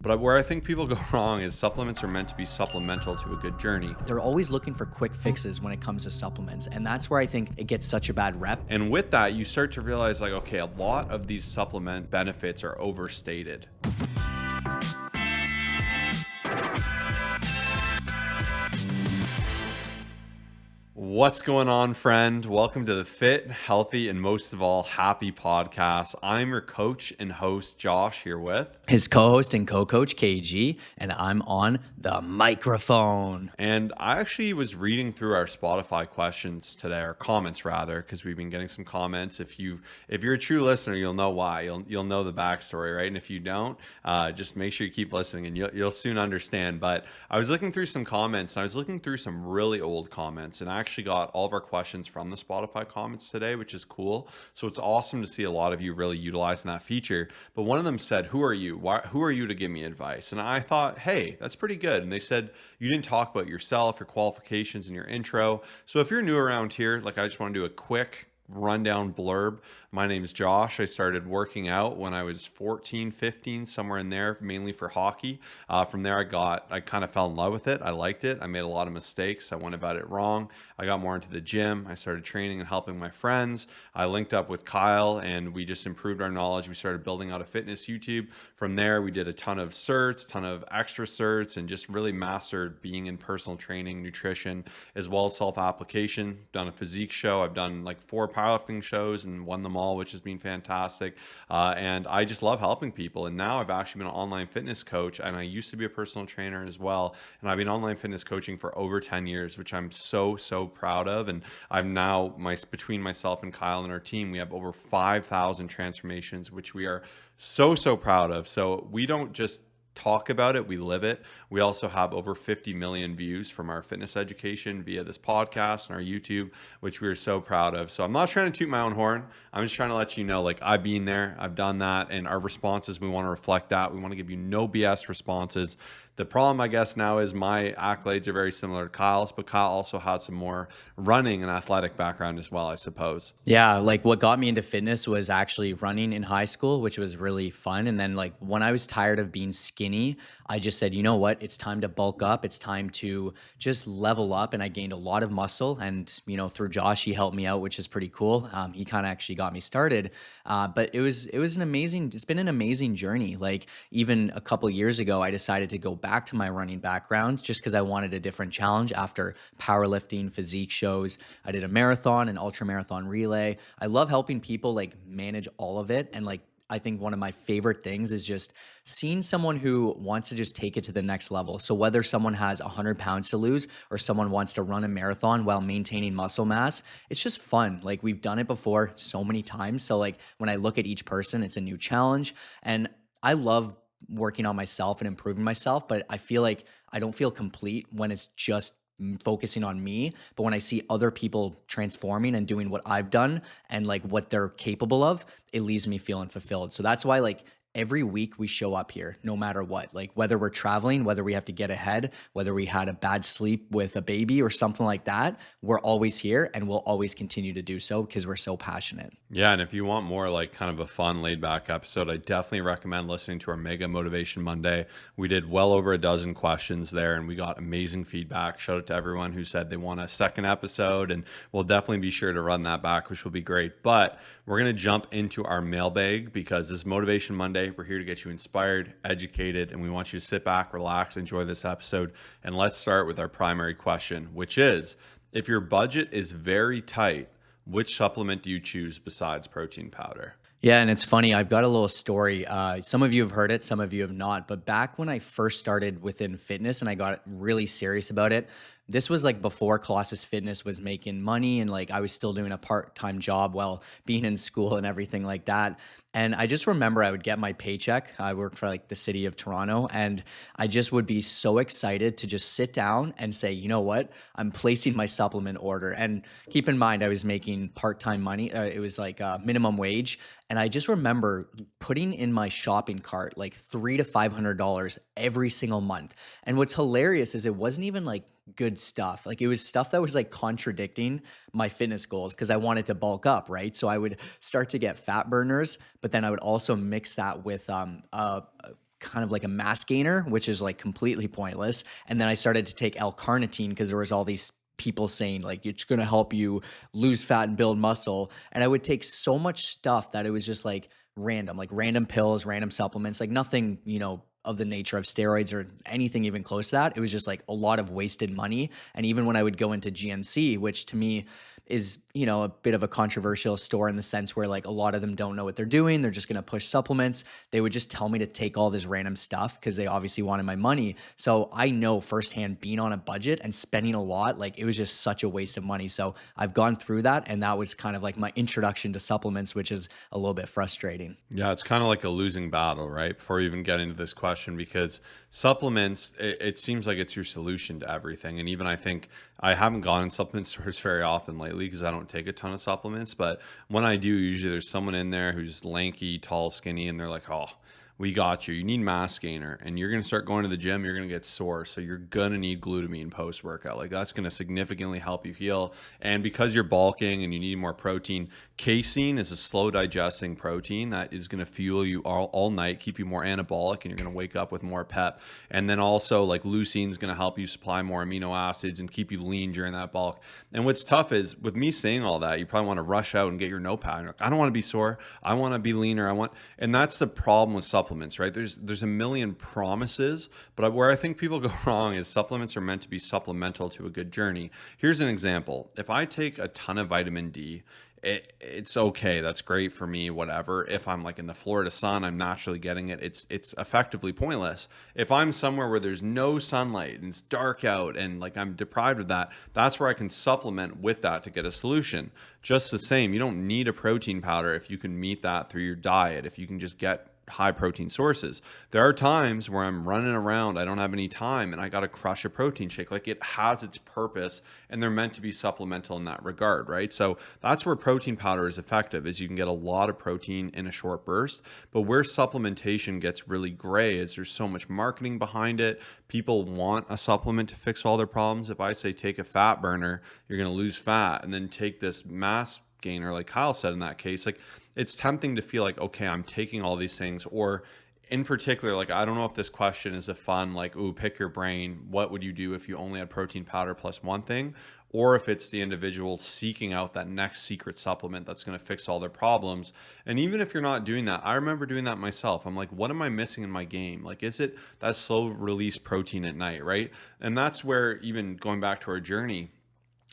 But where I think people go wrong is supplements are meant to be supplemental to a good journey. They're always looking for quick fixes when it comes to supplements. And that's where I think it gets such a bad rep. And with that, you start to realize like, okay, a lot of these supplement benefits are overstated. What's going on, friend? Welcome to the Fit, Healthy, and most of all, Happy podcast. I'm your coach and host, Josh, here with His co-host and co-coach, KG, and I'm on the microphone. And I actually was reading through our Spotify questions today, or comments rather, because we've been getting some comments. If you're a true listener, you'll know why. You'll know the backstory, right? And if you don't, just make sure you keep listening, and you'll soon understand. But I was looking through some comments, and I was looking through some really old comments, and I actually got all of our questions from the Spotify comments today, which is cool. So it's awesome to see a lot of you really utilizing that feature. But one of them said, "Who are you? Who are you to give me advice?" And I thought, hey, that's pretty good. And they said, you didn't talk about yourself, your qualifications, in your intro. So if you're new around here, like I just want to do a quick rundown blurb. My name is Josh. I started working out when I was 14, 15, somewhere in there, mainly for hockey. From there, I kind of fell in love with it. I liked it. I made a lot of mistakes. I went about it wrong. I got more into the gym. I started training and helping my friends. I linked up with Kyle and we just improved our knowledge. We started building out a fitness YouTube. From there, we did a ton of certs, ton of extra certs, and just really mastered being in personal training, nutrition, as well as self-application. Done a physique show. I've done like 4 powerlifting shows and won them all, which has been fantastic. And I just love helping people. And now I've actually been an online fitness coach, and I used to be a personal trainer as well. And I've been online fitness coaching for over 10 years, which I'm so proud of. And I've now, between myself and Kyle and our team, we have over 5,000 transformations, which we are so proud of. So we don't just talk about it, we live it. We also have over 50 million views from our fitness education via this podcast and our YouTube, which we are so proud of. So I'm not trying to toot my own horn. I'm just trying to let you know, like, I've been there, I've done that, and our responses, we want to reflect that. We want to give you no BS responses. The problem, I guess, now is my accolades are very similar to Kyle's, but Kyle also had some more running and athletic background as well, I suppose. Yeah, like what got me into fitness was actually running in high school, which was really fun. And then like when I was tired of being skinny, I just said, you know what, it's time to bulk up. It's time to just level up. And I gained a lot of muscle. And, you know, through Josh, he helped me out, which is pretty cool. He kind of actually got me started. But it's been an amazing journey. Like even a couple years ago, I decided to go back to my running background just because I wanted a different challenge after powerlifting, physique shows. I did a marathon, an ultra marathon relay. I love helping people like manage all of it. And like, I think one of my favorite things is just seeing someone who wants to just take it to the next level. So whether someone has 100 pounds to lose or someone wants to run a marathon while maintaining muscle mass, it's just fun. Like we've done it before so many times. So like when I look at each person, it's a new challenge. And I love working on myself and improving myself, but I feel like I don't feel complete when it's just focusing on me. But when I see other people transforming and doing what I've done and like what they're capable of, it leaves me feeling fulfilled. So that's why like every week we show up here, no matter what, like whether we're traveling, whether we have to get ahead, whether we had a bad sleep with a baby or something like that, we're always here and we'll always continue to do so because we're so passionate. Yeah, and if you want more like kind of a fun laid back episode, I definitely recommend listening to our Mega Motivation Monday. We did well over a dozen questions there and we got amazing feedback. Shout out to everyone who said they want a second episode, and we'll definitely be sure to run that back, which will be great. But we're going to jump into our mailbag because this Motivation Monday, we're here to get you inspired, educated, and we want you to sit back, relax, enjoy this episode. And let's start with our primary question, which is, if your budget is very tight, which supplement do you choose besides protein powder? Yeah, and it's funny. I've got a little story. Some of you have heard it, some of you have not. But back when I first started within fitness and I got really serious about it, this was like before Colossus Fitness was making money and like I was still doing a part-time job while being in school and everything like that. And I just remember I would get my paycheck. I worked for like the city of Toronto, and I just would be so excited to just sit down and say, you know what, I'm placing my supplement order. And keep in mind, I was making part-time money. It was like minimum wage. And I just remember putting in my shopping cart like $300 to $500 every single month. And what's hilarious is it wasn't even like good stuff. Like it was stuff that was like contradicting my fitness goals because I wanted to bulk up, right? So I would start to get fat burners, but then I would also mix that with kind of like a mass gainer, which is like completely pointless. And then I started to take L-carnitine because there was all these people saying like it's going to help you lose fat and build muscle. And I would take so much stuff that it was just like random pills, random supplements, like nothing, of the nature of steroids or anything even close to that. It was just like a lot of wasted money. And even when I would go into GNC, which to me is, a bit of a controversial store in the sense where like a lot of them don't know what they're doing. They're just going to push supplements. They would just tell me to take all this random stuff because they obviously wanted my money. So I know firsthand being on a budget and spending a lot, like it was just such a waste of money. So I've gone through that. And that was kind of like my introduction to supplements, which is a little bit frustrating. Yeah, it's kind of like a losing battle, right? Before you even get into this question, because supplements, it seems like it's your solution to everything. And even I think I haven't gone in supplement stores very often lately because I don't take a ton of supplements. But when I do, usually there's someone in there who's lanky, tall, skinny, and they're like, oh, we got you. You need mass gainer, and you're going to start going to the gym. You're going to get sore. So you're going to need glutamine post workout. Like that's going to significantly help you heal. And because you're bulking and you need more protein, casein is a slow digesting protein that is going to fuel you all night, keep you more anabolic, and you're going to wake up with more pep. And then also like leucine is going to help you supply more amino acids and keep you lean during that bulk. And what's tough is with me saying all that, you probably want to rush out and get your notepad. You're like, I don't want to be sore. I want to be leaner. And that's the problem with supplements, right? There's a million promises, but where I think people go wrong is supplements are meant to be supplemental to a good journey. Here's an example. If I take a ton of vitamin D, it's okay. That's great for me, whatever. If I'm like in the Florida sun, I'm naturally getting it. It's effectively pointless. If I'm somewhere where there's no sunlight and it's dark out and like I'm deprived of that, that's where I can supplement with that to get a solution. Just the same, you don't need a protein powder if you can meet that through your diet, if you can just get high protein sources. There are times where I'm running around, I don't have any time, and I got to crush a protein shake. Like it has its purpose, and they're meant to be supplemental in that regard, right? So that's where protein powder is effective, is you can get a lot of protein in a short burst. But where supplementation gets really gray is there's so much marketing behind it. People want a supplement to fix all their problems. If I say take a fat burner, you're going to lose fat, and then take this mass gainer, like Kyle said in that case, like it's tempting to feel like, okay, I'm taking all these things. Or in particular, like, I don't know if this question is a fun, like, ooh, pick your brain. What would you do if you only had protein powder plus one thing? Or if it's the individual seeking out that next secret supplement that's going to fix all their problems. And even if you're not doing that, I remember doing that myself. I'm like, what am I missing in my game? Like, is it that slow release protein at night, right? And that's where, even going back to our journey,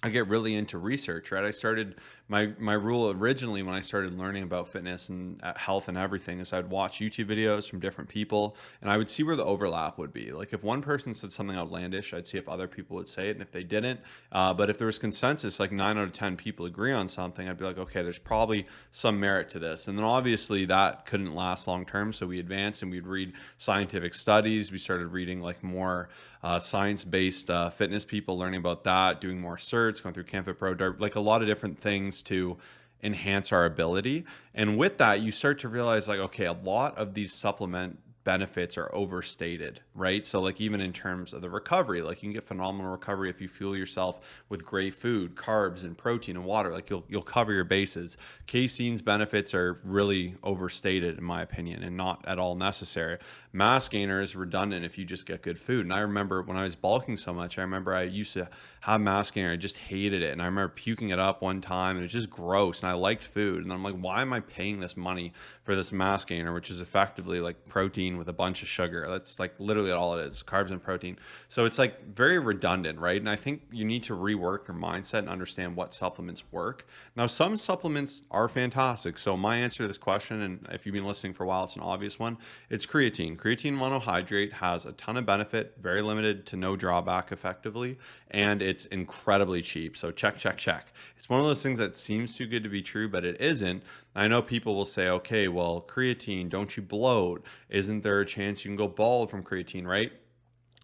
I get really into research, right? I started my rule originally when I started learning about fitness and health and everything is I'd watch YouTube videos from different people and I would see where the overlap would be. Like if one person said something outlandish, I'd see if other people would say it. And if they didn't, but if there was consensus, like 9 out of 10 people agree on something, I'd be like, okay, there's probably some merit to this. And then obviously that couldn't last long term. So we advanced and we'd read scientific studies. We started reading like more science-based fitness people, learning about that, doing more certs, going through Camp Fit Pro, like a lot of different things to enhance our ability. And with that, you start to realize like, okay, a lot of these supplement benefits are overstated, right? So like even in terms of the recovery, like you can get phenomenal recovery if you fuel yourself with great food, carbs and protein and water, like you'll cover your bases. Casein's benefits are really overstated in my opinion and not at all necessary. Mass gainer is redundant if you just get good food. And I remember when I was bulking so much, I remember I used to have mass gainer, I just hated it. And I remember puking it up one time and it's just gross and I liked food. And I'm like, why am I paying this money for this mass gainer, which is effectively like protein with a bunch of sugar? That's like literally all it is, carbs and protein. So it's like very redundant, right? And I think you need to rework your mindset and understand what supplements work. Now, some supplements are fantastic. So my answer to this question, and if you've been listening for a while, it's an obvious one. It's creatine. Creatine monohydrate has a ton of benefit, very limited to no drawback effectively, and it's incredibly cheap. So check, check, check. It's one of those things that seems too good to be true, but it isn't. I know people will say, okay, well, creatine, don't you bloat? Isn't there a chance you can go bald from creatine, right?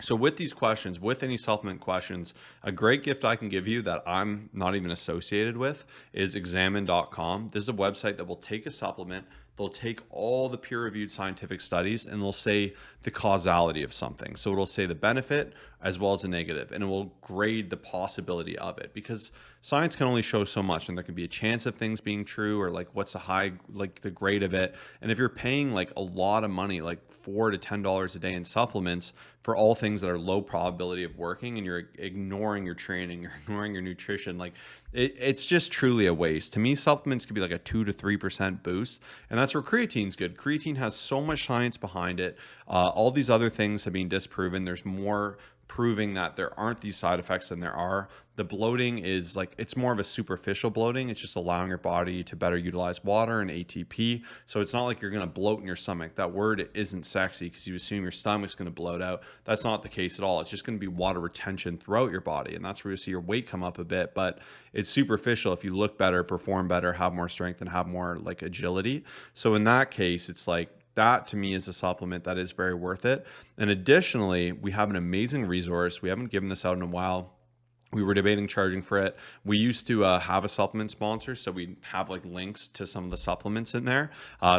So with these questions, with any supplement questions, a great gift I can give you that I'm not even associated with is examine.com. This is a website that will take a supplement, they'll take all the peer reviewed scientific studies and they'll say the causality of something. So it'll say the benefit as well as the negative, and it will grade the possibility of it, because science can only show so much, and there can be a chance of things being true, or like what's the high, like the grade of it. And if you're paying like a lot of money, like $4 to $10 a day in supplements for all things that are low probability of working, and you're ignoring your training, you're ignoring your nutrition, like it's just truly a waste. To me, supplements could be like a 2 to 3% boost, and that's where creatine's good. Creatine has so much science behind it. All these other things have been disproven. There's more proving that there aren't these side effects than there are. The bloating is like, it's more of a superficial bloating. It's just allowing your body to better utilize water and ATP. So it's not like you're going to bloat in your stomach. That word isn't sexy because you assume your stomach's going to bloat out. That's not the case at all. It's just going to be water retention throughout your body. And that's where you see your weight come up a bit, but it's superficial if you look better, perform better, have more strength, and have more like agility. So in that case, it's like, that to me is a supplement that is very worth it. And additionally, we have an amazing resource. We haven't given this out in a while. We were debating charging for it. We used to have a supplement sponsor, so we have like links to some of the supplements in there.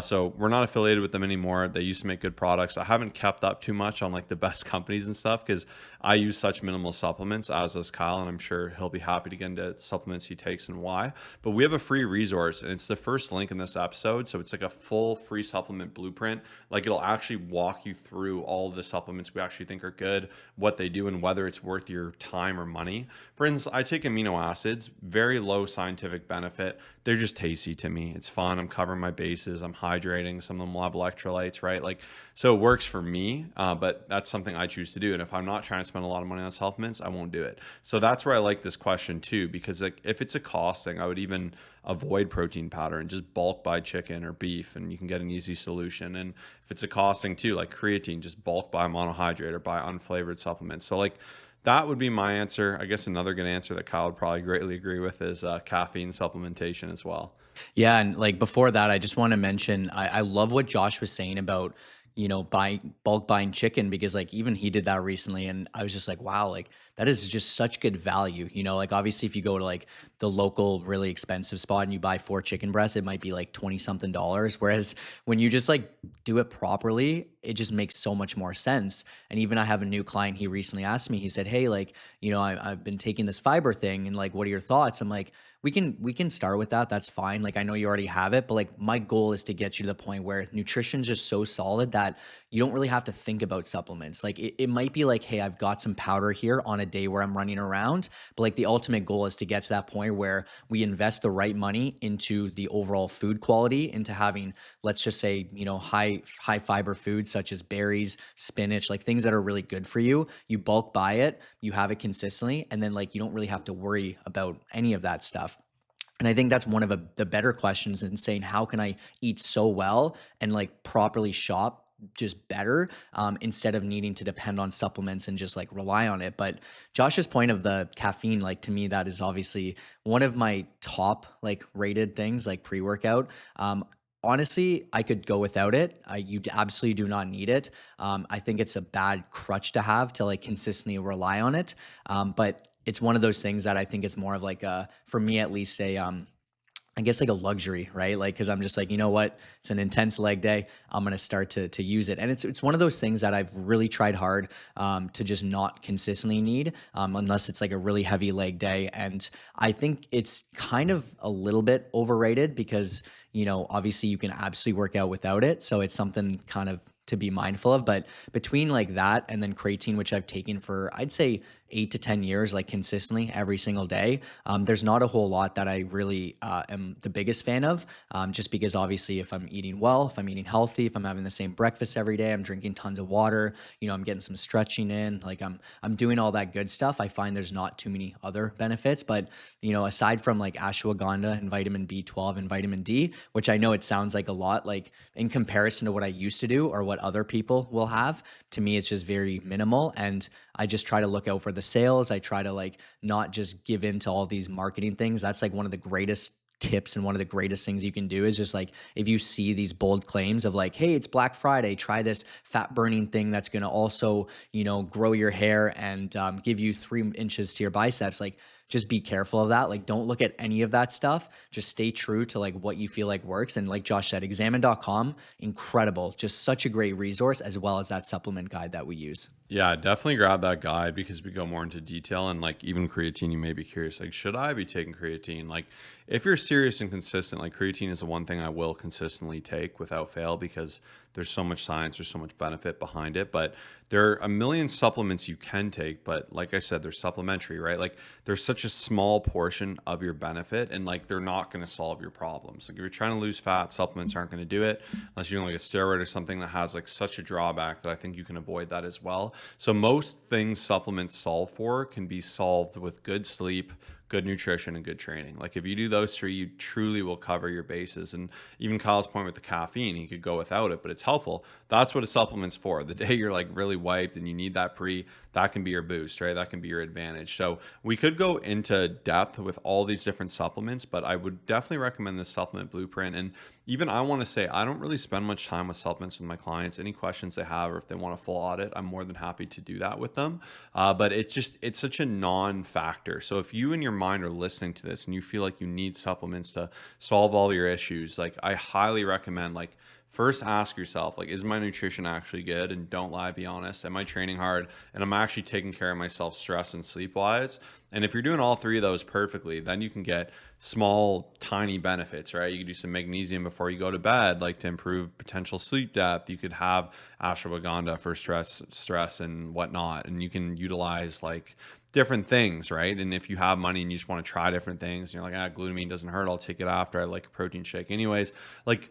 So we're not affiliated with them anymore. They used to make good products. I haven't kept up too much on like the best companies and stuff because I use such minimal supplements, as does Kyle, and I'm sure he'll be happy to get into supplements he takes and why. But we have a free resource, and it's the first link in this episode. So it's like a full free supplement blueprint. Like it'll actually walk you through all the supplements we actually think are good, what they do, and whether it's worth your time or money. For instance, I take amino acids, very low scientific benefit. They're just tasty to me. It's fun. I'm covering my bases. I'm hydrating. Some of them will have electrolytes, right? Like, so it works for me, but that's something I choose to do. And if I'm not trying to spend a lot of money on supplements, I won't do it. So that's where I like this question too, because like if it's a cost thing, I would even avoid protein powder and just bulk buy chicken or beef, and you can get an easy solution. And if it's a cost thing too, like creatine, just bulk buy monohydrate or buy unflavored supplements. So like, that would be my answer. I guess another good answer that Kyle would probably greatly agree with is caffeine supplementation as well. Yeah, and like before that, I just want to mention I love what Josh was saying about, you know, buying chicken, because like even he did that recently, and I was just like, wow, like that is just such good value. You know, like obviously if you go to like the local really expensive spot and you buy 4 chicken breasts, it might be like 20 something dollars. Whereas when you just like do it properly, it just makes so much more sense. And even I have a new client, he recently asked me, he said, hey, like, you know, I've been taking this fiber thing, and like, what are your thoughts? I'm like, we can start with that. That's fine. Like I know you already have it, but like my goal is to get you to the point where nutrition's just so solid that you don't really have to think about supplements. Like it might be like, hey, I've got some powder here on a day where I'm running around, but like the ultimate goal is to get to that point where we invest the right money into the overall food quality, into having, let's just say, you know, high fiber foods such as berries, spinach, like things that are really good for you. You bulk buy it, you have it consistently, and then like you don't really have to worry about any of that stuff. And I think that's one of the better questions in saying, how can I eat so well and like properly shop just better, instead of needing to depend on supplements and just like rely on it. But Josh's point of the caffeine, like to me, that is obviously one of my top like rated things, like pre-workout. Honestly, I could go without it. You absolutely do not need it. I think it's a bad crutch to have to like consistently rely on it. But it's one of those things that I think is more of like for me at least, I guess like a luxury, right? Like, cause I'm just like, you know what? It's an intense leg day. I'm going to start to use it. And it's one of those things that I've really tried hard, to just not consistently need, unless it's like a really heavy leg day. And I think it's kind of a little bit overrated because, you know, obviously you can absolutely work out without it. So it's something kind of to be mindful of. But between like that and then creatine, which I've taken for, I'd say 8 to 10 years, like consistently every single day, there's not a whole lot that I really am the biggest fan of, just because obviously if I'm eating well, if I'm eating healthy, if I'm having the same breakfast every day, I'm drinking tons of water, you know, I'm getting some stretching in, like I'm doing all that good stuff. I find there's not too many other benefits, but you know, aside from like ashwagandha and vitamin B12 and vitamin D, which I know it sounds like a lot, like in comparison to what I used to do or what other people will have, to me, it's just very minimal. And I just try to look out for the sales. I try to like not just give in to all these marketing things. That's like one of the greatest tips and one of the greatest things you can do is just like, if you see these bold claims of like, hey, it's Black Friday, try this fat burning thing that's going to also, you know, grow your hair and give you 3 inches to your biceps. Like, just be careful of that. Like, don't look at any of that stuff. Just stay true to like what you feel like works. And like Josh said, examine.com, incredible, just such a great resource, as well as that supplement guide that we use. Yeah, definitely grab that guide because we go more into detail. And like even creatine, you may be curious, like, should I be taking creatine? Like, if you're serious and consistent, like creatine is the one thing I will consistently take without fail because there's so much science, there's so much benefit behind it. But there are a million supplements you can take, but like I said, they're supplementary, right? Like there's such a small portion of your benefit, and like they're not going to solve your problems. Like if you're trying to lose fat, supplements aren't going to do it unless you're doing like a steroid or something that has like such a drawback that I think you can avoid that as well. So most things supplements solve for can be solved with good sleep, good nutrition, and good training. Like if you do those three, you truly will cover your bases. And even Kyle's point with the caffeine, he could go without it, but it's helpful. That's what a supplement's for. The day you're like really wiped and you need that that can be your boost, right? That can be your advantage. So we could go into depth with all these different supplements, but I would definitely recommend the supplement blueprint. And even I want to say, I don't really spend much time with supplements with my clients. Any questions they have, or if they want a full audit, I'm more than happy to do that with them. But it's such a non-factor. So if you in your mind are listening to this and you feel like you need supplements to solve all your issues, like I highly recommend, like, first ask yourself, like, is my nutrition actually good? And don't lie, be honest. Am I training hard? And I'm actually taking care of myself stress and sleep wise? And if you're doing all three of those perfectly, then you can get small, tiny benefits, right? You can do some magnesium before you go to bed, like to improve potential sleep depth. You could have ashwagandha for stress and whatnot. And you can utilize like different things, right? And if you have money and you just want to try different things, and you're like, glutamine doesn't hurt, I'll take it after. I like a protein shake anyways. Like,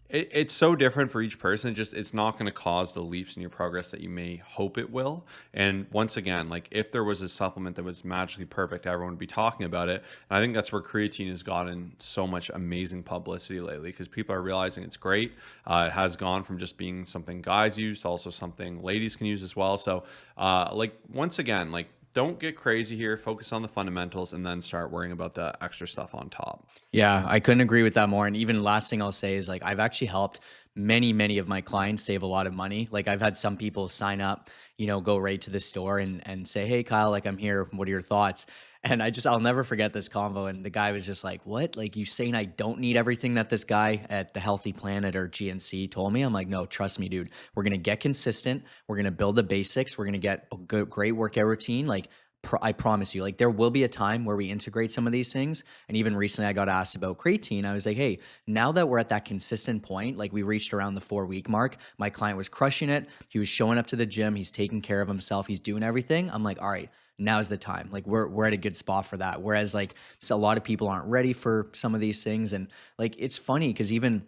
it's so different for each person. Just it's not going to cause the leaps in your progress that you may hope it will. And once again, like if there was a supplement that was magically perfect, everyone would be talking about it. And I think that's where creatine has gotten so much amazing publicity lately, because people are realizing it's great. It has gone from just being something guys use to also something ladies can use as well. So like once again, like, don't get crazy here. Focus on the fundamentals and then start worrying about the extra stuff on top. Yeah, I couldn't agree with that more. And even last thing I'll say is like I've actually helped many of my clients save a lot of money. Like I've had some people sign up, go right to the store and say, "Hey Kyle, like I'm here. What are your thoughts?" And I'll never forget this convo. And the guy was just like, "What? Like you saying I don't need everything that this guy at the Healthy Planet or GNC told me?" I'm like, "No, trust me, dude. We're gonna get consistent. We're gonna build the basics. We're gonna get a good, great workout routine. Like I promise you, like there will be a time where we integrate some of these things." And even recently I got asked about creatine. I was like, "Hey, now that we're at that consistent point, like we reached around the 4-week mark, my client was crushing it. He was showing up to the gym. He's taking care of himself. He's doing everything." I'm like, "All right, now's the time." Like we're at a good spot for that. Whereas like so a lot of people aren't ready for some of these things. And like, it's funny because even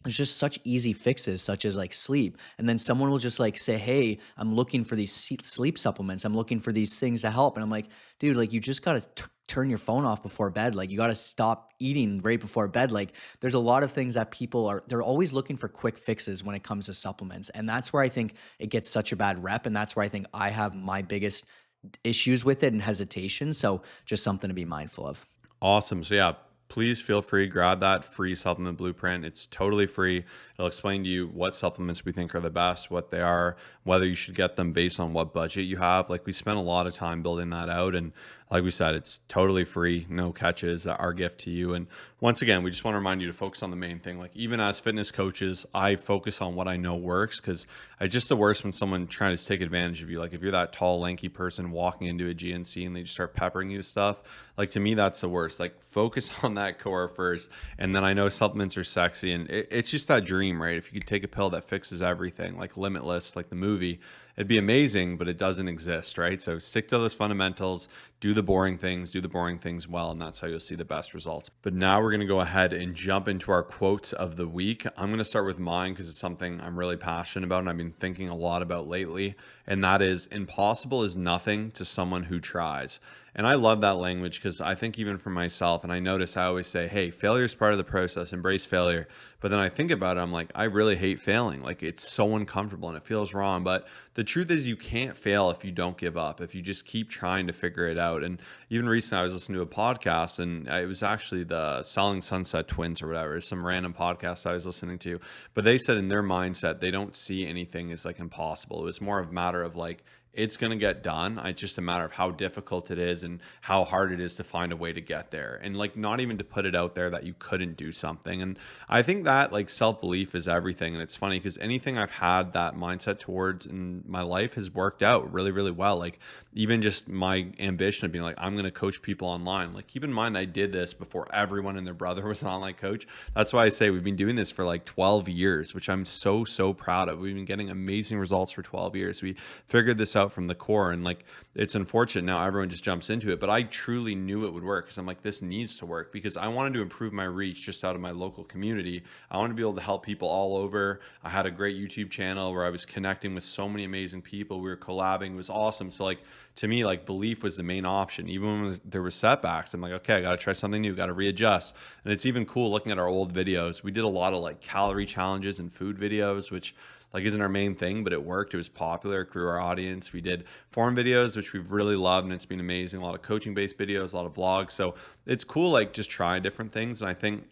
there's just such easy fixes such as like sleep, and then someone will just like say, "Hey, I'm looking for these sleep supplements, I'm looking for these things to help." And I'm like, "Dude, like you just got to turn your phone off before bed. Like you got to stop eating right before bed." Like there's a lot of things that they're always looking for quick fixes when it comes to supplements, and that's where I think it gets such a bad rep, and that's where I think I have my biggest issues with it and hesitation. So just something to be mindful of. Awesome. So yeah, please feel free, grab that free supplement blueprint. It's totally free. It'll explain to you what supplements we think are the best, what they are, whether you should get them based on what budget you have. Like we spent a lot of time building that out. And like we said, it's totally free, no catches, our gift to you. And once again, we just want to remind you to focus on the main thing. Like even as fitness coaches, I focus on what I know works, because it's just the worst when someone trying to take advantage of you. Like if you're that tall, lanky person walking into a GNC and they just start peppering you with stuff, like to me, that's the worst. Like focus on that core first. And then I know supplements are sexy, and it's just that dream, right? If you could take a pill that fixes everything, like Limitless, like the movie, it'd be amazing, but it doesn't exist, right? So stick to those fundamentals, do the boring things well, and that's how you'll see the best results. But now we're going to go ahead and jump into our quote of the week. I'm going to start with mine because it's something I'm really passionate about and I've been thinking a lot about lately, and that is, "Impossible is nothing to someone who tries." And I love that language because I think even for myself, and I notice I always say, "Hey, failure is part of the process, embrace failure." But then I think about it, I'm like, I really hate failing. Like it's so uncomfortable and it feels wrong. But the truth is you can't fail if you don't give up, if you just keep trying to figure it out. And even recently I was listening to a podcast, and it was actually the Selling Sunset Twins or whatever, some random podcast I was listening to. But they said in their mindset, they don't see anything as like impossible. It was more of a matter of like, it's going to get done. It's just a matter of how difficult it is and how hard it is to find a way to get there. And like, not even to put it out there that you couldn't do something. And I think that like self belief is everything. And it's funny because anything I've had that mindset towards in my life has worked out really, really well. Like, even just my ambition of being like, I'm going to coach people online. Like, keep in mind, I did this before everyone and their brother was an online coach. That's why I say we've been doing this for like 12 years, which I'm so, so proud of. We've been getting amazing results for 12 years. We figured this out from the core, and like, it's unfortunate now everyone just jumps into it, but I truly knew it would work because I'm like, this needs to work, because I wanted to improve my reach just out of my local community. I want to be able to help people all over. I had a great YouTube channel where I was connecting with so many amazing people. We were collabing. It was awesome. So like, to me, like, belief was the main option. Even when there were setbacks, I'm like, okay, I got to try something new, got to readjust. And it's even cool looking at our old videos. We did a lot of like calorie challenges and food videos, which like isn't our main thing, but it worked. It was popular, it grew our audience. We did form videos, which we've really loved, and it's been amazing. A lot of coaching based videos, a lot of vlogs. So it's cool, like, just trying different things. And I think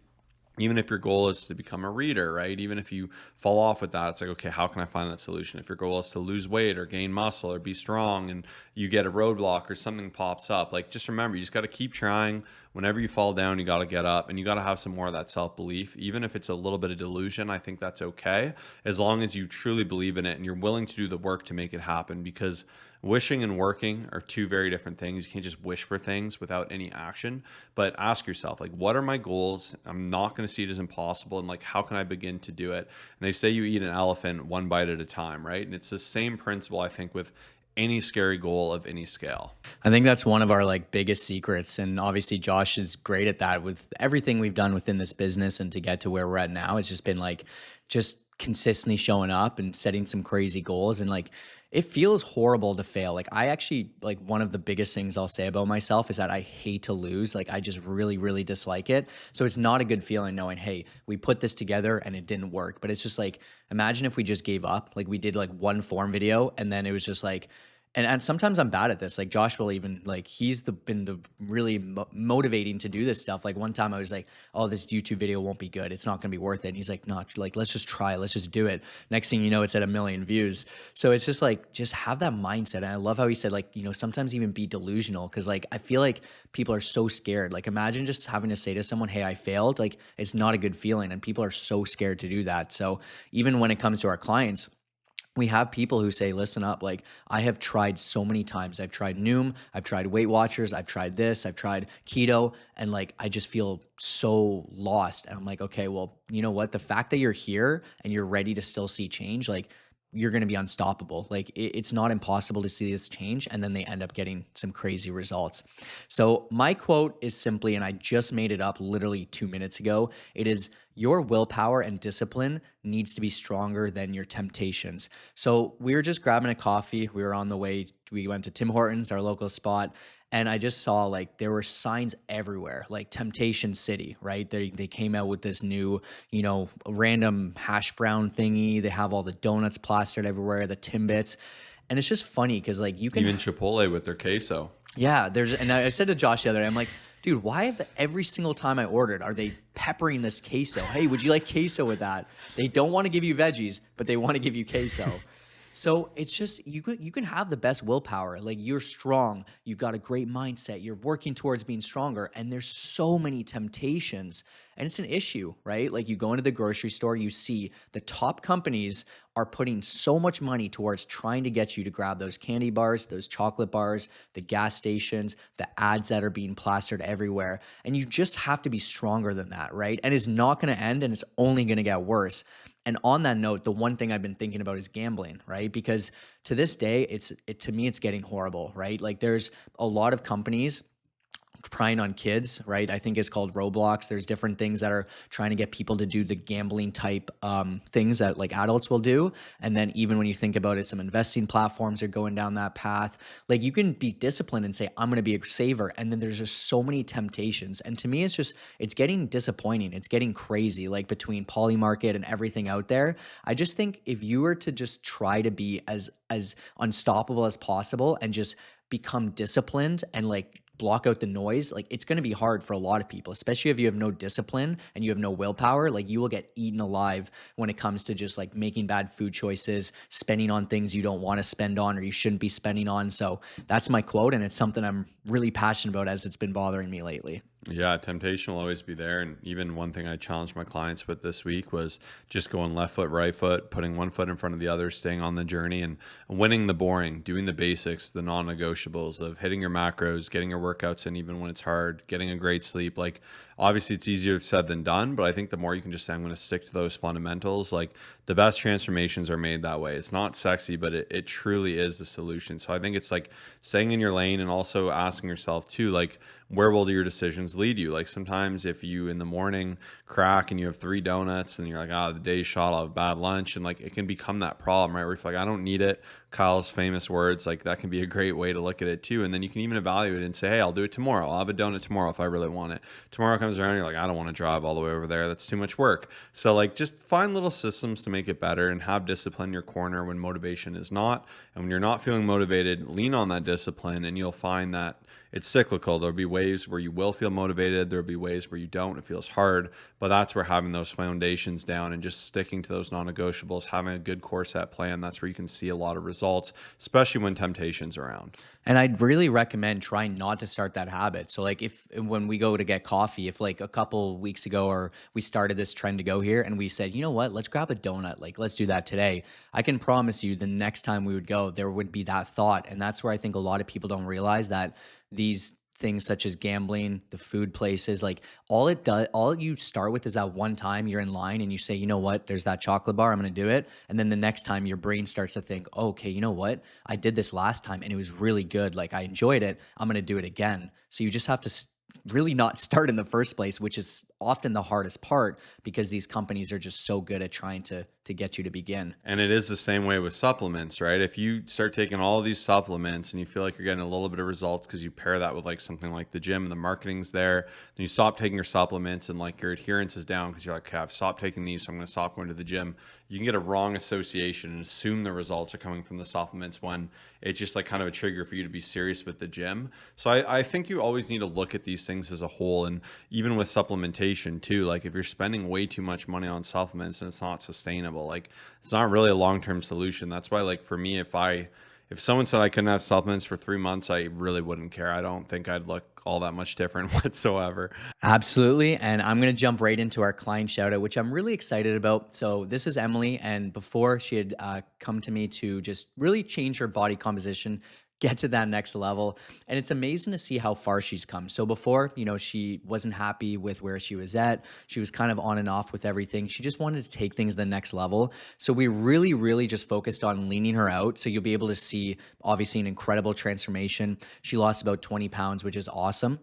even if your goal is to become a reader, right? Even if you fall off with that, it's like, okay, how can I find that solution? If your goal is to lose weight or gain muscle or be strong, and you get a roadblock or something pops up, like, just remember, you just got to keep trying. Whenever you fall down, you got to get up, and you got to have some more of that self-belief. Even if it's a little bit of delusion, I think that's okay, as long as you truly believe in it and you're willing to do the work to make it happen. Because wishing and working are two very different things. You can't just wish for things without any action. But ask yourself, like, what are my goals? I'm not going to see it as impossible. And like, how can I begin to do it? And they say you eat an elephant one bite at a time, right? And it's the same principle, I think, with any scary goal of any scale. I think that's one of our like biggest secrets. And obviously Josh is great at that with everything we've done within this business, and to get to where we're at now, it's just been like just consistently showing up and setting some crazy goals. And like, it feels horrible to fail. Like, I actually, like, one of the biggest things I'll say about myself is that I hate to lose. Like, I just really, really dislike it. So it's not a good feeling knowing, hey, we put this together and it didn't work. But it's just like, imagine if we just gave up. Like, we did like one form video and then it was just like, and sometimes I'm bad at this. Like, Josh will even, like, he's been the really motivating to do this stuff. Like, one time I was like, oh, this YouTube video won't be good, it's not gonna be worth it. And he's like, no, like, let's just try, let's just do it. Next thing you know, it's at 1 million views. So it's just like, just have that mindset. And I love how he said, like, you know, sometimes even be delusional, because like, I feel like people are so scared. Like, imagine just having to say to someone, hey, I failed. Like, it's not a good feeling, and people are so scared to do that. So even when it comes to our clients, we have people who say, listen up, like, I have tried so many times. I've tried Noom, I've tried Weight Watchers, I've tried this, I've tried keto, and like, I just feel so lost. And I'm like, okay, well, you know what? The fact that you're here and you're ready to still see change, like, you're going to be unstoppable. Like, it's not impossible to see this change. And then they end up getting some crazy results. So my quote is simply, and I just made it up literally 2 minutes ago. It is, your willpower and discipline needs to be stronger than your temptations. So we were just grabbing a coffee. We were on the way. We went to Tim Hortons, our local spot. And I just saw, like, there were signs everywhere, like Temptation City, right? They came out with this new, you know, random hash brown thingy. They have all the donuts plastered everywhere, the Timbits. And it's just funny because, like, you can Even Chipotle with their queso. yeah, and I said to Josh the other day, I'm like, dude, why have every single time I ordered, are they peppering this queso? Hey, would you like queso with that? They don't want to give you veggies, but they want to give you queso. So it's just, you can have the best willpower. Like, you're strong, you've got a great mindset, you're working towards being stronger, and there's so many temptations, and it's an issue, right? Like, you go into the grocery store, you see the top companies are putting so much money towards trying to get you to grab those candy bars, those chocolate bars, the gas stations, the ads that are being plastered everywhere. And you just have to be stronger than that, right? And it's not going to end, and it's only going to get worse. And on that note, the one thing I've been thinking about is gambling, right? Because to this day, to me, it's getting horrible, right? Like, there's a lot of companies prying on kids, right? I think it's called Roblox. There's different things that are trying to get people to do the gambling type things that like adults will do. And then even when you think about it, some investing platforms are going down that path. Like, you can be disciplined and say, I'm going to be a saver. And then there's just so many temptations. And to me, it's getting disappointing. It's getting crazy, like, between Polymarket and everything out there. I just think if you were to just try to be as unstoppable as possible and just become disciplined and like block out the noise, like it's going to be hard for a lot of people, especially if you have no discipline and you have no willpower. Like you will get eaten alive when it comes to just like making bad food choices, spending on things you don't want to spend on or you shouldn't be spending on. So that's my quote. And it's something I'm really passionate about as it's been bothering me lately. Yeah, temptation will always be there. And even one thing I challenged my clients with this week was just going left foot, right foot, putting one foot in front of the other, staying on the journey and winning the boring, doing the basics, the non negotiables of hitting your macros, getting your workouts in even when it's hard, getting a great sleep. Like, obviously, it's easier said than done, but I think the more you can just say, I'm going to stick to those fundamentals, like the best transformations are made that way. It's not sexy, but it truly is the solution. So I think it's like staying in your lane and also asking yourself, too, like, where will your decisions lead you? Like sometimes if you in the morning crack and you have 3 donuts and you're like, the day's shot, I'll have a bad lunch. And like, it can become that problem, right? Where you're like, I don't need it. Kyle's famous words, like that can be a great way to look at it too. And then you can even evaluate it and say, hey, I'll do it tomorrow. I'll have a donut tomorrow if I really want it. Tomorrow comes around, you're like, I don't want to drive all the way over there. That's too much work. So like, just find little systems to make it better and have discipline in your corner when motivation is not. And when you're not feeling motivated, lean on that discipline and you'll find that it's cyclical. There'll be ways where you will feel motivated. There'll be ways where you don't. It feels hard, but that's where having those foundations down and just sticking to those non-negotiables, having a good core set plan, that's where you can see a lot of results, especially when temptation's around. And I'd really recommend trying not to start that habit. So like if when we go to get coffee, if like a couple weeks ago or we started this trend to go here and we said, you know what, let's grab a donut, like let's do that today. I can promise you the next time we would go, there would be that thought. And that's where I think a lot of people don't realize that these things such as gambling, the food places, like all you start with is that one time you're in line and you say, you know what, there's that chocolate bar, I'm going to do it. And then the next time your brain starts to think, oh, okay, you know what, I did this last time and it was really good. Like I enjoyed it. I'm going to do it again. So you just have to really not start in the first place, which is often the hardest part because these companies are just so good at trying to get you to begin. And it is the same way with supplements, right? If you start taking all of these supplements and you feel like you're getting a little bit of results because you pair that with like something like the gym and the marketing's there, then you stop taking your supplements and like your adherence is down because you're like, okay, I've stopped taking these, so I'm going to stop going to the gym. You can get a wrong association and assume the results are coming from the supplements when it's just like kind of a trigger for you to be serious with the gym. So I think you always need to look at these things as a whole. And even with supplementation too, like if you're spending way too much money on supplements and it's not sustainable, like it's not really a long-term solution. That's why like for me, if someone said I couldn't have supplements for 3 months, I really wouldn't care. I don't think I'd look all that much different whatsoever. Absolutely. And I'm going to jump right into our client shout out, which I'm really excited about. So, this is Emily. And before she had come to me to just really change her body composition, get to that next level. And it's amazing to see how far she's come. So before, she wasn't happy with where she was at. She was kind of on and off with everything. She just wanted to take things to the next level. So we really, really just focused on leaning her out. So you'll be able to see obviously an incredible transformation. She lost about 20 pounds, which is awesome.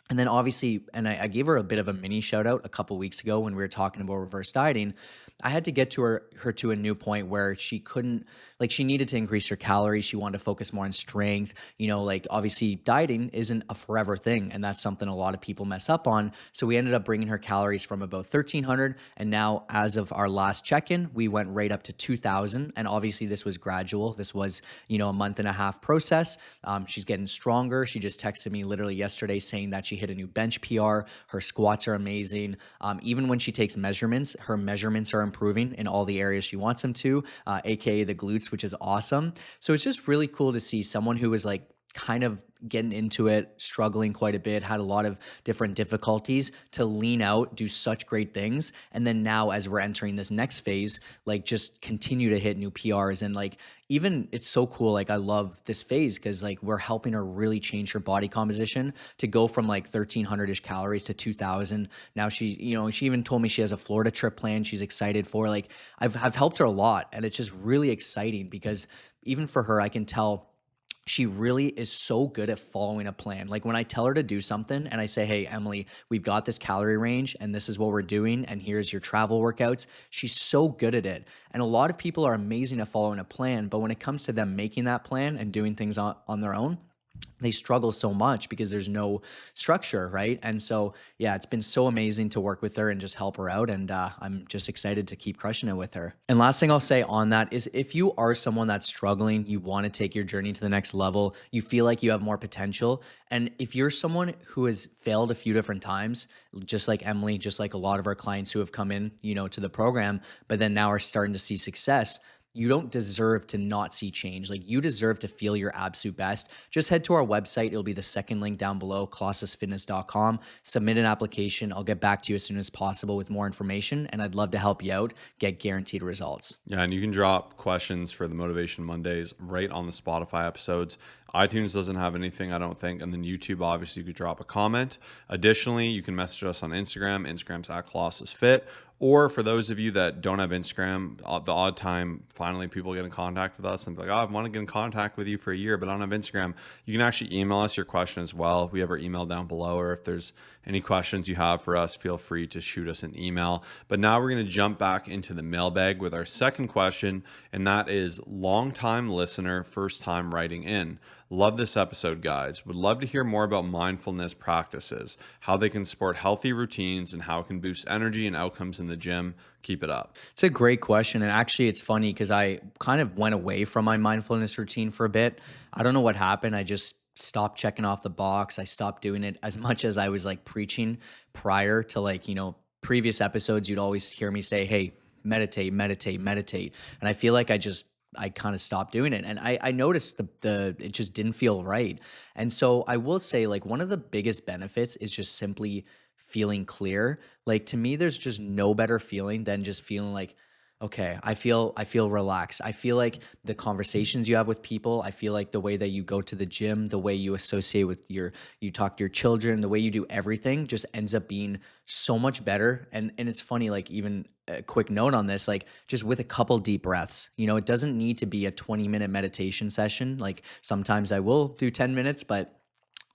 And then obviously, and I gave her a bit of a mini shout out a couple weeks ago when we were talking about reverse dieting. I had to get to her to a new point where she couldn't, like she needed to increase her calories. She wanted to focus more on strength. Like obviously dieting isn't a forever thing. And that's something a lot of people mess up on. So we ended up bringing her calories from about 1,300. And now as of our last check-in, we went right up to 2,000. And obviously this was gradual. This was, a month and a half process. She's getting stronger. She just texted me literally yesterday saying that she hit a new bench PR. Her squats are amazing. Even when she takes measurements, her measurements are improving in all the areas she wants them to, aka the glutes, which is awesome. So it's just really cool to see someone who was like kind of getting into it, struggling quite a bit, had a lot of different difficulties to lean out, do such great things. And then now as we're entering this next phase, like just continue to hit new PRs. And like, even it's so cool. Like I love this phase because like we're helping her really change her body composition to go from like 1,300-ish calories to 2,000. Now she even told me she has a Florida trip planned. She's excited for. Like I've helped her a lot. And it's just really exciting because even for her, I can tell she really is so good at following a plan. Like when I tell her to do something and I say, hey, Emily, we've got this calorie range and this is what we're doing. And here's your travel workouts. She's so good at it. And a lot of people are amazing at following a plan. But when it comes to them making that plan and doing things on their own, they struggle so much because there's no structure, right? And so, yeah, it's been so amazing to work with her and just help her out. And I'm just excited to keep crushing it with her. And last thing I'll say on that is if you are someone that's struggling, you want to take your journey to the next level, you feel like you have more potential. And if you're someone who has failed a few different times, just like Emily, just like a lot of our clients who have come in, to the program, but then now are starting to see success, you don't deserve to not see change. Like you deserve to feel your absolute best. Just head to our website. It'll be the second link down below, colossusfitness.com. Submit an application. I'll get back to you as soon as possible with more information. And I'd love to help you out, get guaranteed results. Yeah, and you can drop questions for the Motivation Mondays right on the Spotify episodes. iTunes doesn't have anything, I don't think. And then YouTube, obviously, you could drop a comment. Additionally, you can message us on Instagram. Instagram's at ColossusFit. Or for those of you that don't have Instagram, the odd time finally people get in contact with us and be like, oh, I want to get in contact with you for a year, but I don't have Instagram. You can actually email us your question as well. We have our email down below, or if there's any questions you have for us, feel free to shoot us an email. But now we're going to jump back into the mailbag with our second question, and that is long-time listener, first time writing in. Love this episode, guys. Would love to hear more about mindfulness practices, how they can support healthy routines, and how it can boost energy and outcomes in the gym. Keep it up. It's a great question. And actually, it's funny because I kind of went away from my mindfulness routine for a bit. I don't know what happened. I just stopped checking off the box. I stopped doing it as much as I was like preaching prior to previous episodes. You'd always hear me say, hey, meditate, meditate, meditate. And I feel like I kind of stopped doing it. And I noticed it just didn't feel right. And so I will say like one of the biggest benefits is just simply feeling clear. Like to me, there's just no better feeling than just feeling like, okay, I feel relaxed. I feel like the conversations you have with people, I feel like the way that you go to the gym, the way you associate with you talk to your children, the way you do everything just ends up being so much better. And it's funny, like even a quick note on this, like just with a couple deep breaths, it doesn't need to be a 20-minute meditation session. Like sometimes I will do 10 minutes, but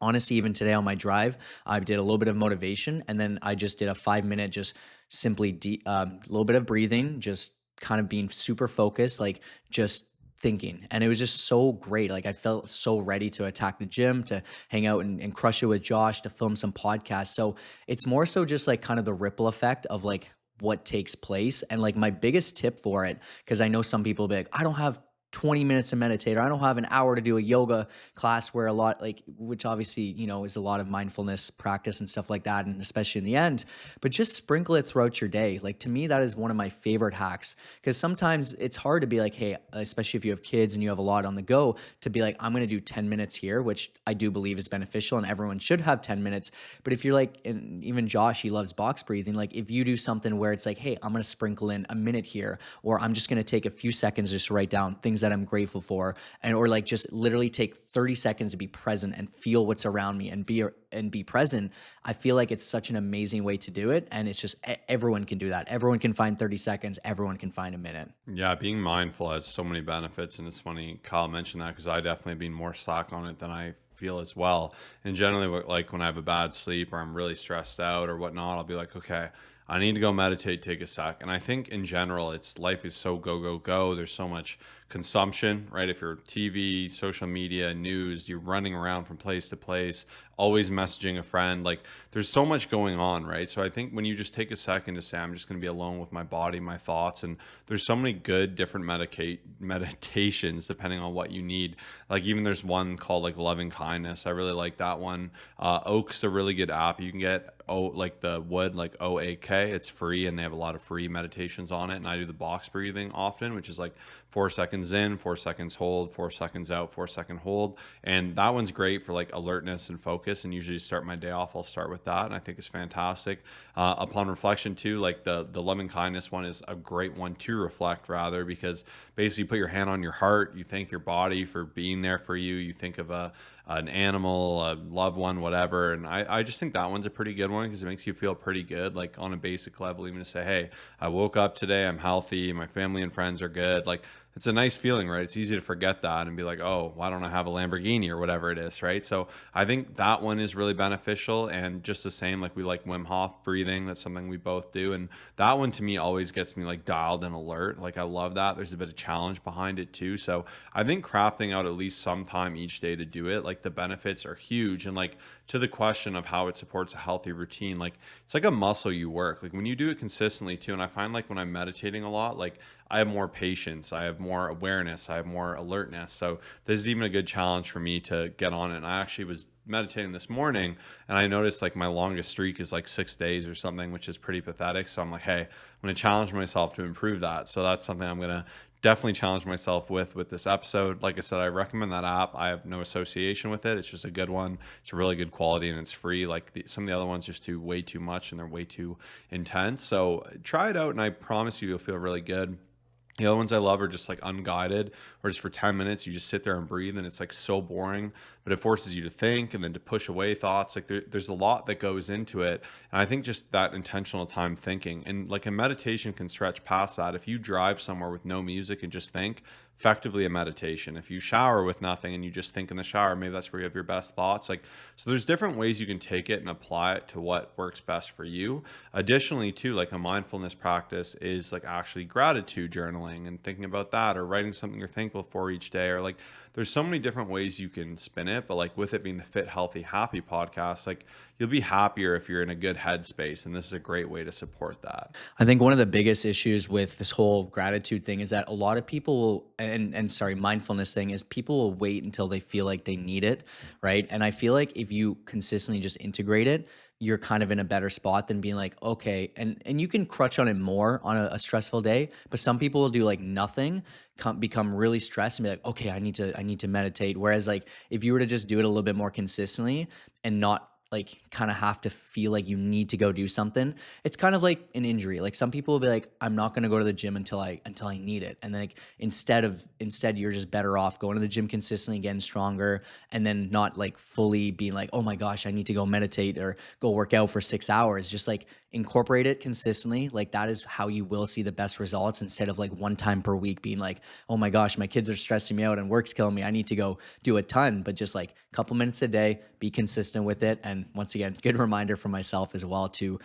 honestly, even today on my drive, I did a little bit of motivation and then I just did a 5-minute, just simply little bit of breathing, just kind of being super focused, like just thinking. And it was just so great. Like I felt so ready to attack the gym, to hang out and crush it with Josh, to film some podcasts. So it's more so just like kind of the ripple effect of like what takes place. And like my biggest tip for it, because I know some people will be like, I don't have 20 minutes to meditate, or I don't have an hour to do a yoga class, where a lot which obviously, is a lot of mindfulness practice and stuff like that. And especially in the end, but just sprinkle it throughout your day. Like to me, that is one of my favorite hacks, because sometimes it's hard to be like, hey, especially if you have kids and you have a lot on the go, to be like, I'm going to do 10 minutes here, which I do believe is beneficial and everyone should have 10 minutes. But if you're like, and even Josh, he loves box breathing. Like if you do something where it's like, hey, I'm going to sprinkle in a minute here, or I'm just going to take a few seconds just to write down things that I'm grateful for, or like just literally take 30 seconds to be present and feel what's around me and be present. I feel like it's such an amazing way to do it. And it's just, everyone can do that. Everyone can find 30 seconds. Everyone can find a minute. Yeah, being mindful has so many benefits. And it's funny Kyle mentioned that, because I definitely have been more slack on it than I feel as well. And generally, like when I have a bad sleep or I'm really stressed out or whatnot, I'll be like, okay, I need to go meditate, take a sec. And I think in general, life is so go, go, go. There's so much consumption, right? If you're TV, social media, news, you're running around from place to place, always messaging a friend. Like there's so much going on, right? So I think when you just take a second to say, I'm just going to be alone with my body, my thoughts, and there's so many good different meditations depending on what you need. Like even there's one called like Loving Kindness. I really like that one. Oak's a really good app. You can get like the wood, like OAK. It's free and they have a lot of free meditations on it. And I do the box breathing often, which is like 4 seconds in, 4 seconds hold, 4 seconds out, 4-second hold. And that one's great for like alertness and focus. And usually start my day off, I'll start with that. And I think it's fantastic. Upon reflection too, like the Loving Kindness one is a great one to reflect, rather, because basically you put your hand on your heart, you thank your body for being there for you. You think of an animal, a loved one, whatever. And I just think that one's a pretty good one, because it makes you feel pretty good, like on a basic level, even to say, hey, I woke up today, I'm healthy, my family and friends are good. Like it's a nice feeling, right? It's easy to forget that and be like, oh, why don't I have a Lamborghini or whatever it is, right? So I think that one is really beneficial. And just the same, like we like Wim Hof breathing. That's something we both do. And that one to me always gets me like dialed and alert. Like I love that. There's a bit of challenge behind it too. So I think crafting out at least some time each day to do it, like the benefits are huge. And like to the question of how it supports a healthy routine, like it's like a muscle you work. Like when you do it consistently too. And I find like when I'm meditating a lot, like I have more patience, I have more awareness, I have more alertness. So this is even a good challenge for me to get on it. And I actually was meditating this morning and I noticed like my longest streak is like 6 days or something, which is pretty pathetic. So I'm like, hey, I'm going to challenge myself to improve that. So that's something I'm going to definitely challenge myself with this episode. Like I said, I recommend that app. I have no association with it. It's just a good one. It's a really good quality and it's free. Like some of the other ones just do way too much and they're way too intense. So try it out and I promise you, you'll feel really good. The other ones I love are just like unguided, or just for 10 minutes, you just sit there and breathe, and it's like so boring, but it forces you to think and then to push away thoughts. Like there's a lot that goes into it. And I think just that intentional time thinking and like a meditation can stretch past that. If you drive somewhere with no music and just think, effectively a meditation. If you shower with nothing and you just think in the shower, maybe that's where you have your best thoughts. Like, so there's different ways you can take it and apply it to what works best for you. Additionally, too, like a mindfulness practice is like actually gratitude journaling and thinking about that, or writing something you're thankful for each day, or like there's so many different ways you can spin it. But like with it being the Fit, Healthy, Happy podcast, like you'll be happier if you're in a good headspace. And this is a great way to support that. I think one of the biggest issues with this whole gratitude thing is that a lot of people and sorry, mindfulness thing is people will wait until they feel like they need it, right? And I feel like if you consistently just integrate it, you're kind of in a better spot than being like, okay, and you can crutch on it more on a stressful day, but some people will do like nothing, become really stressed and be like, okay, I need to meditate. Whereas like if you were to just do it a little bit more consistently and not like kind of have to feel like you need to go do something. It's kind of like an injury. Like some people will be like, I'm not going to go to the gym until I need it. And then like instead you're just better off going to the gym consistently, getting stronger, and then not like fully being like, oh my gosh, I need to go meditate or go work out for 6 hours. Just like incorporate it consistently. Like that is how you will see the best results, instead of like one time per week being like, oh my gosh, my kids are stressing me out and work's killing me, I need to go do a ton. But just like a couple minutes a day, be consistent with it. And once again, good reminder for myself as well to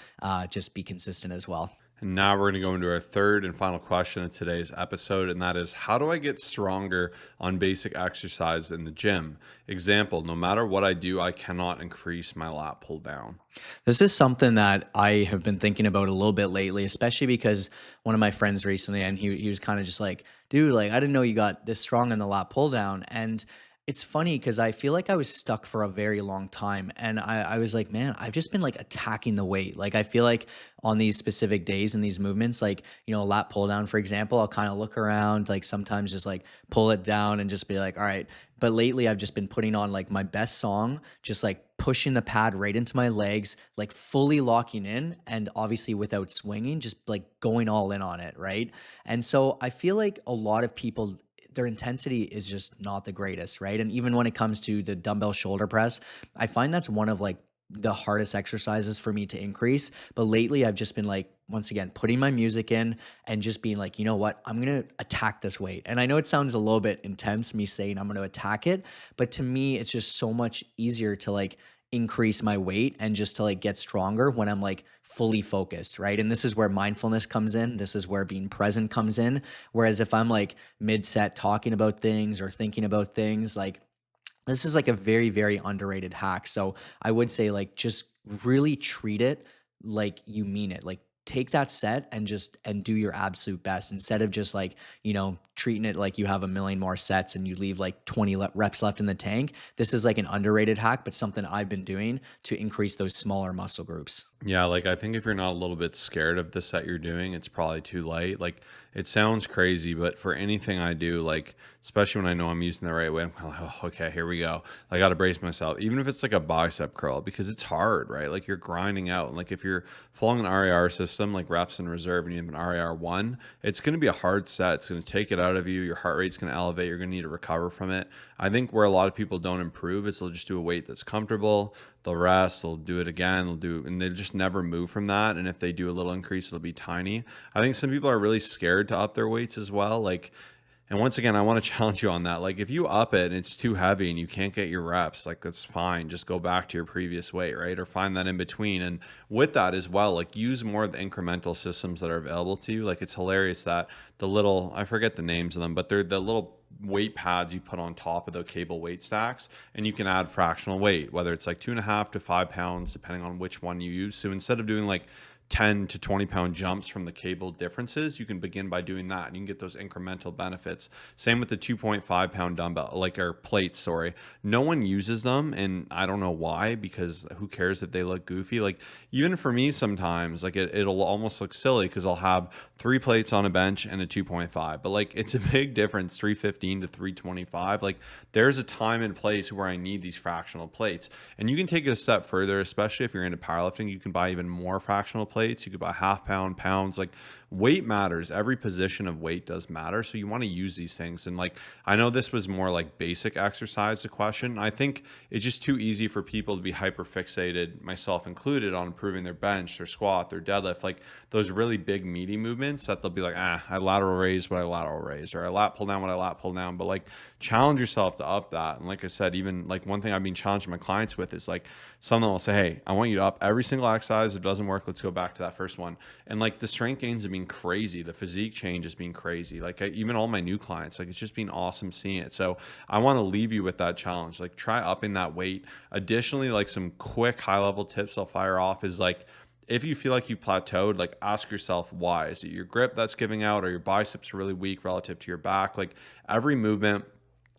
just be consistent as well. And now we're going to go into our third and final question of today's episode, and that is, how do I get stronger on basic exercise in the gym? Example, no matter what I do, I cannot increase my lat pull down. This is something that I have been thinking about a little bit lately, especially because one of my friends recently, and he was kind of just like, dude, like, I didn't know you got this strong in the lat pull down. And it's funny because I feel like I was stuck for a very long time. And I was like, man, I've just been like attacking the weight. Like, I feel like on these specific days and these movements, like, you know, a lat pull down, for example, I'll kind of look around, like sometimes just like pull it down and just be like, all right. But lately I've just been putting on like my best song, just like pushing the pad right into my legs, like fully locking in, and obviously without swinging, just like going all in on it. Right. And so I feel like a lot of people, their intensity is just not the greatest, right? And even when it comes to the dumbbell shoulder press, I find that's one of like the hardest exercises for me to increase. But lately I've just been like, once again, putting my music in and just being like, you know what, I'm going to attack this weight. And I know it sounds a little bit intense, me saying I'm going to attack it, but to me, it's just so much easier to like increase my weight and just to like get stronger when I'm like fully focused, right? And this is where mindfulness comes in. This is where being present comes in. Whereas if I'm like mid-set talking about things or thinking about things, like this is like a very, very underrated hack. So I would say like just really treat it like you mean it. Like take that set and do your absolute best, instead of just like, you know, treating it like you have a million more sets and you leave like 20 reps left in the tank. This is like an underrated hack, but something I've been doing to increase those smaller muscle groups. Yeah, like I think if you're not a little bit scared of the set you're doing, it's probably too late. Like it sounds crazy, but for anything I do, like especially when I know I'm using the right way, I'm kind of like, oh, okay, here we go. I got to brace myself, even if it's like a bicep curl, because it's hard, right? Like you're grinding out. And like if you're following an RAR system, like reps in reserve, and you have an RAR 1, it's going to be a hard set. It's going to take it out of you. Your heart rate's going to elevate. You're going to need to recover from it. I think where a lot of people don't improve is they'll just do a weight that's comfortable. They'll rest, they'll do it again, and they just never move from that. And if they do a little increase, it'll be tiny. I think some people are really scared to up their weights as well. Like And once again, I want to challenge you on that. Like if you up it and it's too heavy and you can't get your reps, like that's fine. Just go back to your previous weight, right? Or find that in between. And with that as well, like use more of the incremental systems that are available to you. Like it's hilarious that the little, I forget the names of them, but they're the little weight pads you put on top of the cable weight stacks, and you can add fractional weight, whether it's like 2.5 to 5 pounds, depending on which one you use. So instead of doing like 10 to 20 pound jumps from the cable differences, you can begin by doing that and you can get those incremental benefits. Same with the 2.5 pound dumbbell, like our plates, sorry. No one uses them, and I don't know why, because who cares if they look goofy? Like even for me sometimes, like it'll almost look silly because I'll have 3 plates on a bench and a 2.5, but like it's a big difference, 315 to 325. Like there's a time and place where I need these fractional plates, and you can take it a step further, especially if you're into powerlifting. You can buy even more fractional plates. You could buy half pound, pounds. Like weight matters. Every position of weight does matter. So you want to use these things. And like, I know this was more like basic exercise, the question. I think it's just too easy for people to be hyper fixated, myself included, on improving their bench, their squat, their deadlift, like those really big meaty movements that they'll be like, I lateral raise what I lateral raise, or I lat pull down what I lat pull down. But like challenge yourself to up that. And like I said, even like one thing I've been challenging my clients with is like, someone will say, hey, I want you to up every single exercise. If it doesn't work, let's go back to that first one. And like the strength gains have been crazy. The physique change has been crazy. Like even all my new clients, like it's just been awesome seeing it. So I want to leave you with that challenge. Like try upping that weight. Additionally, like some quick high level tips I'll fire off is like, if you feel like you plateaued, like ask yourself why. Is it your grip that's giving out, or your biceps are really weak relative to your back? Like every movement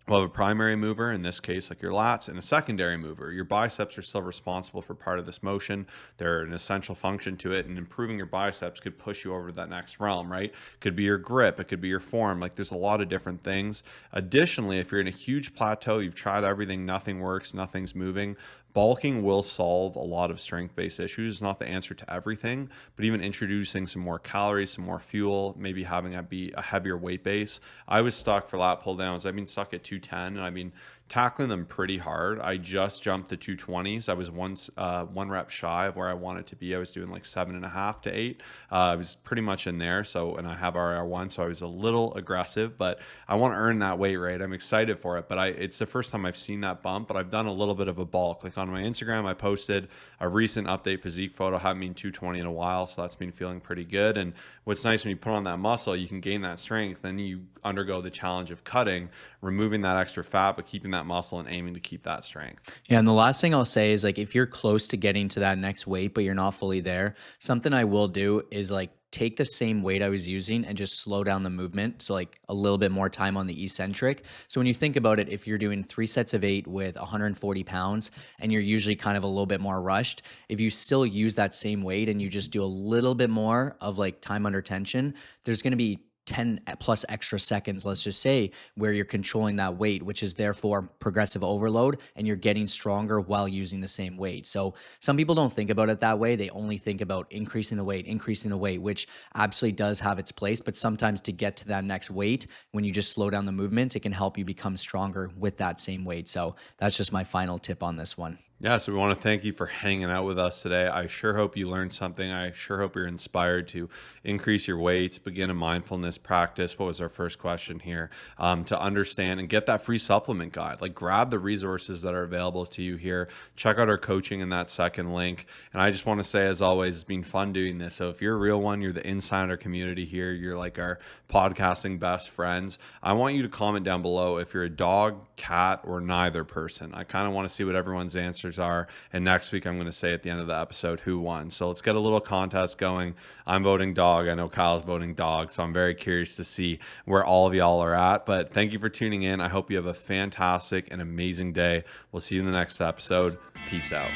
will have a primary mover, in this case, like your lats, and a secondary mover. Your biceps are still responsible for part of this motion. They're an essential function to it, and improving your biceps could push you over to that next realm, right? Could be your grip, it could be your form. Like there's a lot of different things. Additionally, if you're in a huge plateau, you've tried everything, nothing works, nothing's moving, bulking will solve a lot of strength-based issues. It's not the answer to everything, but even introducing some more calories, some more fuel, maybe having it be a heavier weight base. I was stuck for lat pull downs. I've been stuck at 210, and I've been tackling them pretty hard. I just jumped the 220s. I was one rep shy of where I wanted to be. I was doing like 7.5 to 8. I was pretty much in there. So, and I have RR1, so I was a little aggressive, but I want to earn that weight, right? I'm excited for it, but it's the first time I've seen that bump, but I've done a little bit of a bulk. Like on my Instagram, I posted a recent update physique photo. I haven't been 220 in a while, so that's been feeling pretty good. And what's nice, when you put on that muscle, you can gain that strength. Then you undergo the challenge of cutting, removing that extra fat, but keeping that muscle and aiming to keep that strength. Yeah, and the last thing I'll say is like if you're close to getting to that next weight, but you're not fully there, something I will do is like take the same weight I was using and just slow down the movement. So like a little bit more time on the eccentric. So when you think about it, if you're doing 3 sets of 8 with 140 pounds and you're usually kind of a little bit more rushed, if you still use that same weight and you just do a little bit more of like time under tension, there's going to be 10 plus extra seconds, let's just say, where you're controlling that weight, which is therefore progressive overload, and you're getting stronger while using the same weight. So some people don't think about it that way. They only think about increasing the weight, which absolutely does have its place. But sometimes to get to that next weight, when you just slow down the movement, it can help you become stronger with that same weight. So that's just my final tip on this one. Yeah, so we want to thank you for hanging out with us today. I sure hope you learned something. I sure hope you're inspired to increase your weights, begin a mindfulness practice. What was our first question here? To understand and get that free supplement guide. Like grab the resources that are available to you here. Check out our coaching in that second link. And I just want to say, as always, it's been fun doing this. So if you're a real one, you're the insider community here. You're like our podcasting best friends. I want you to comment down below if you're a dog, cat, or neither person. I kind of want to see what everyone's answers are. And next week, I'm going to say at the end of the episode who won. So let's get a little contest going. I'm voting dog. I know Kyle's voting dog. So I'm very curious to see where all of y'all are at. But thank you for tuning in. I hope you have a fantastic and amazing day. We'll see you in the next episode. Peace out.